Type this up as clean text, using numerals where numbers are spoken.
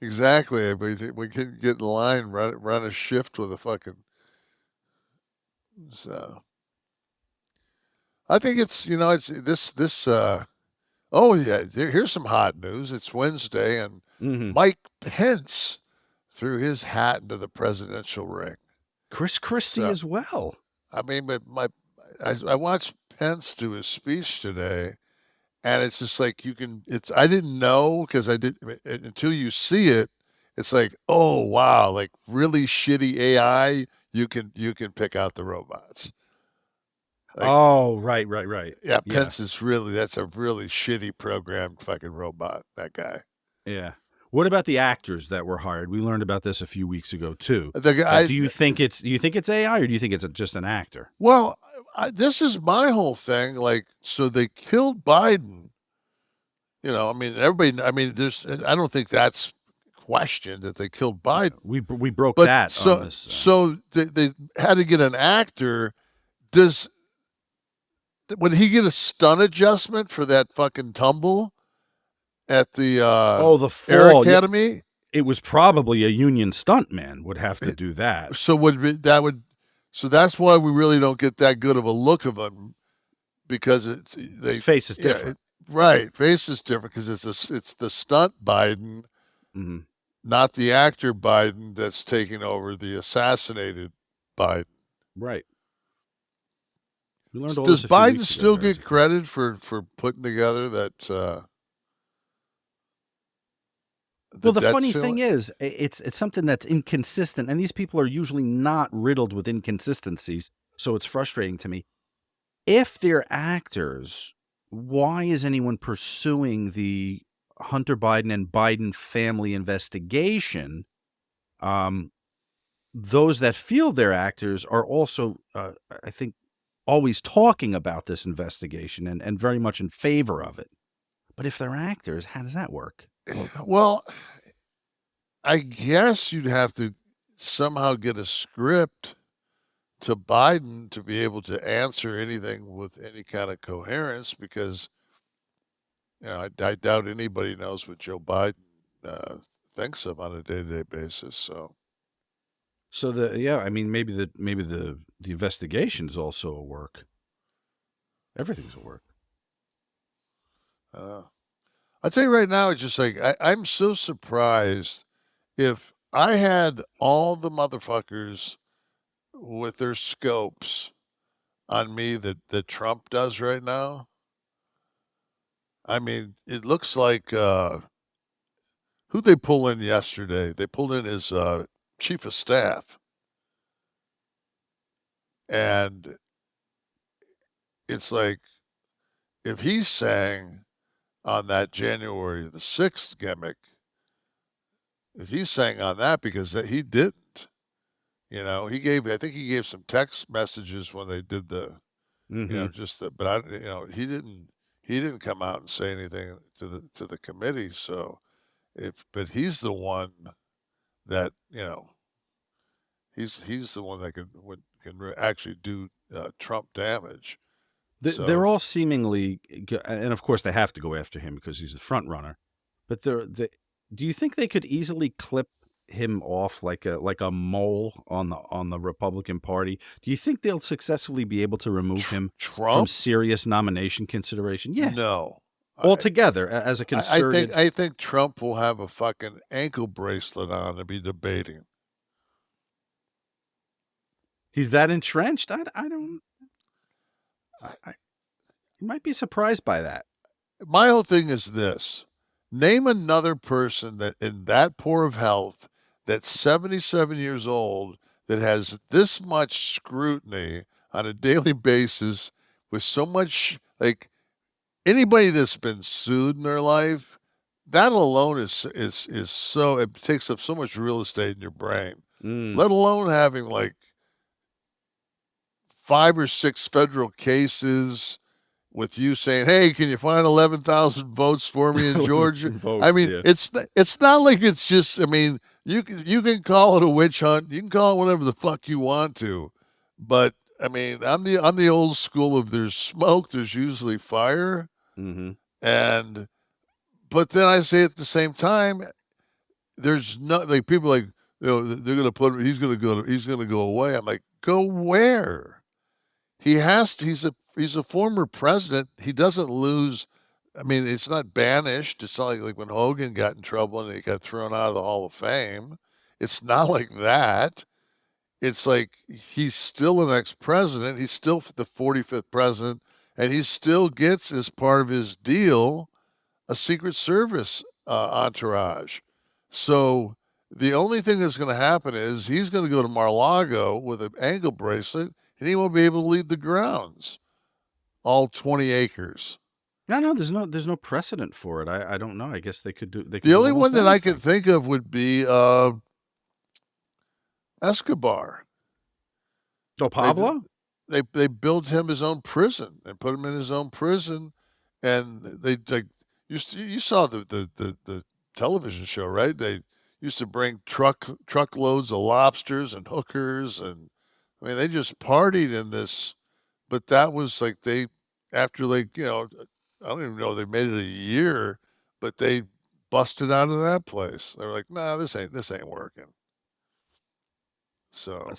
exactly. We can get in line, run a shift with a fucking. So I think it's it's this. Oh yeah, here's some hot news. It's Wednesday, and Hmm. Mike Pence threw his hat into the presidential ring. Chris Christie So as well. I mean, but I watched Pence do his speech today, and it's just like you can. It's I didn't know because I did until you see it. It's like, oh wow, like really shitty AI. You can pick out the robots. Like, Oh, right, right, right. yeah, Yeah, Pence is really that's a really shitty programmed fucking robot. That guy. yeah. What about the actors that were hired? We learned about this a few weeks ago too. The guy. Do you think it's AI or do you think it's just an actor? Well, this is my whole thing. Like, so they killed Biden. I mean, everybody. I mean, there's. I don't think that's questioned that they killed Yeah, Biden. we broke But that on so this. so they had to get an actor. Does Would he get a stunt adjustment for that fucking tumble at the Oh, the Air fall. Yeah, Academy? it was probably a union stuntman would have to Eh, do that. So that would so that's why we really don't get that good of a look of him because Face is yeah different. right, face is different because it's the stunt Biden, Hmm. not the actor Biden that's taking over the assassinated Biden. Right. We learned all Does this a few Biden weeks ago, still guys. get credit for putting together that the Well, the debt funny thing ceiling? is, it's something that's inconsistent, and these people are usually not riddled with inconsistencies. So it's frustrating to me. If they're actors, why is anyone pursuing the Hunter Biden and Biden family investigation? Um, those that feel they're actors are also, I think, always talking about this investigation and very much in favor of it. But if they're actors, how does that work? Well, I guess you'd have to somehow get a script to Biden to be able to answer anything with any kind of coherence because I doubt anybody knows what Joe Biden uh, thinks of on a day-to-day basis. So So I mean, maybe the investigation is also a work. Everything's a work. uh, I'd say right now it's just like I'm so surprised if I had all the motherfuckers with their scopes on me that Trump does right now. I mean, it looks like who they pull in yesterday? They pulled in his chief of staff, and it's like if he's saying on that January the 6th gimmick, if he's saying on that because he didn't, I think he gave some text messages when they did the, Hmm. just the, but I, he didn't come out and say anything to the committee. So but he's the one that, he's the one that can actually do Trump damage. They're So all seemingly, and of course they have to go after him because he's the front runner. But do you think they could easily clip him off like a mole on the Republican Party? Do you think they'll successfully be able to remove him from Trump, serious nomination consideration? Yeah, no. altogether as a I think concerted. I think Trump will have a fucking ankle bracelet on and be debating. He's that entrenched. I don't. I, You might be surprised by that. my whole thing is this: name another person that in that poor of health, that's 77 years old, that has this much scrutiny on a daily basis with so much like anybody that's been sued in their life. That alone is so it takes up so much real estate in your brain. Mm. Let alone having like 5 or 6 federal cases with you saying, "Hey, can you find 11,000 votes for me in Georgia?" I Votes, mean, yeah. it's not like it's just. I mean, you can call it a witch hunt. You can call it whatever the fuck you want to, but I mean, I'm the old school of there's smoke, there's usually fire, Hmm. and but then I say at the same time, there's no like people like, they're gonna put he's gonna go away. I'm like, go where? He has to, he's a former president. He doesn't lose. I mean, it's not banished. It's not like when Hogan got in trouble and he got thrown out of the Hall of Fame. It's not like that. It's like he's still an ex-president. He's still the 45th president, and he still gets as part of his deal a Secret Service entourage. So the only thing that's going to happen is he's going to go to Mar-a-Lago with an ankle bracelet, and he won't be able to leave the grounds, all 20 acres. No, there's no precedent for it. I don't know. I guess they could The do only almost one that I could anything. think of would be Escobar. Oh, They Pablo? they built him his own prison and put him in his own prison, and they like you saw the television show, right? They used to bring truckloads of lobsters and hookers, and I mean they just partied in this. But that was like they after like I don't even know they made it a year, but they busted out of that place. They were like, nah, this ain't working. So